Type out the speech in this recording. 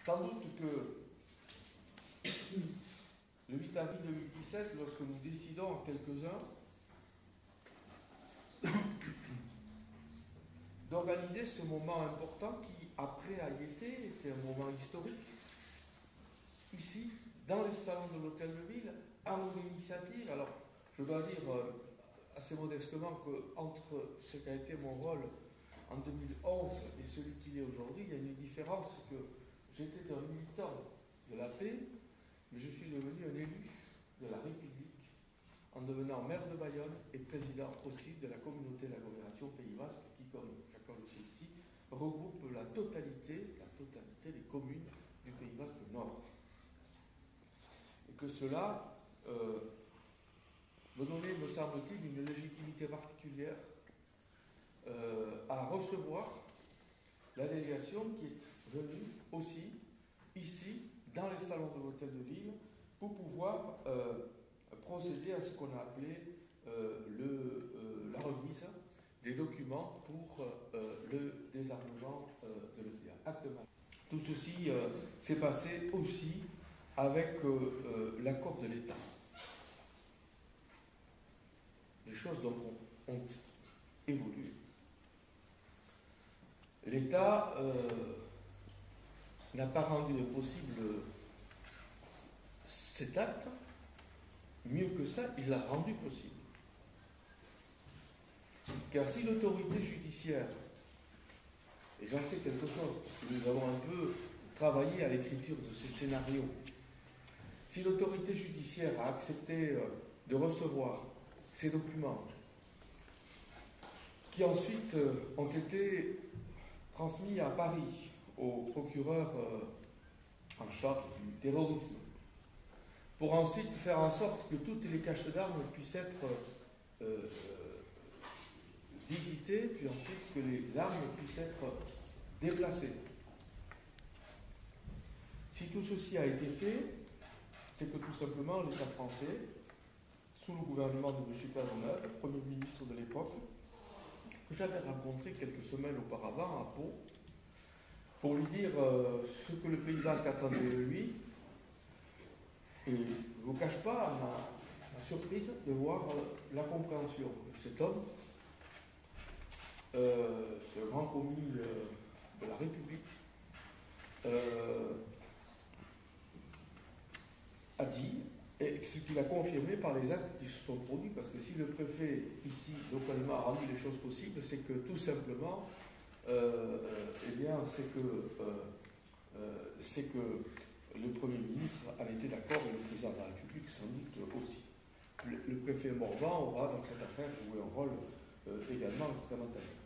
Sans doute que le 8 avril 2017, lorsque nous décidons à quelques-uns d'organiser ce moment important qui, après Haïté, était un moment historique, ici, dans les salons de l'Hôtel de Ville, à mon initiative. Alors, je dois dire assez modestement qu'entre ce qu'a été mon rôle en 2011 et celui qu'il est aujourd'hui, il y a une différence que j'étais un militant de la paix, mais je suis devenu un élu de la République en devenant maire de Bayonne et président aussi de la communauté d'agglomération Pays Basque qui, comme chacun le sait ici, regroupe la totalité des communes du Pays Basque Nord. Et que cela me donnait, me semble-t-il, une légitimité particulière à recevoir la délégation qui est venue aussi ici, dans les salons de l'Hôtel de Ville, pour pouvoir procéder à ce qu'on a appelé la remise des documents pour le désarmement de l'ETA. Tout ceci s'est passé aussi avec l'accord de l'État. Les choses donc ont évolué. L'État n'a pas rendu possible cet acte. Mieux que ça, il l'a rendu possible. Car si l'autorité judiciaire, et j'en sais quelque chose, parce que nous avons un peu travaillé à l'écriture de ce scénario, si l'autorité judiciaire a accepté de recevoir ces documents, qui ensuite ont été transmis à Paris au procureur en charge du terrorisme, pour ensuite faire en sorte que toutes les caches d'armes puissent être visitées, puis ensuite que les armes puissent être déplacées. Si tout ceci a été fait, c'est que tout simplement l'État français, sous le gouvernement de M. Cazeneuve, le Premier ministre de l'époque, que j'avais rencontré quelques semaines auparavant à Pau, pour lui dire ce que le Pays Basque attendait de lui. Et je ne vous cache pas ma surprise de voir la compréhension de cet homme, ce grand commis de la République, a dit, et ce qu'il a confirmé par les actes qui se sont produits, parce que si le préfet ici, localement, a rendu les choses possibles, c'est que tout simplement, eh bien, c'est que le Premier ministre a été d'accord et le président de la République sans doute aussi. Le préfet Morvan aura dans cette affaire joué un rôle également extrêmement important.